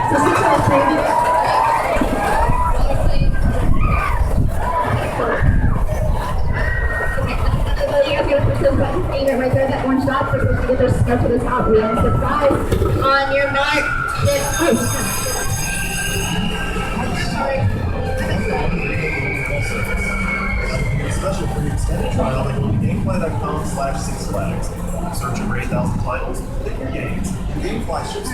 So 603. Right there, that orange dot, they're supposed to get their start to the top. We have surprise on your mark. Special for the extended trial at GameFly.com/6flags. Search over 8,000 titles, pick your games. GameFly ships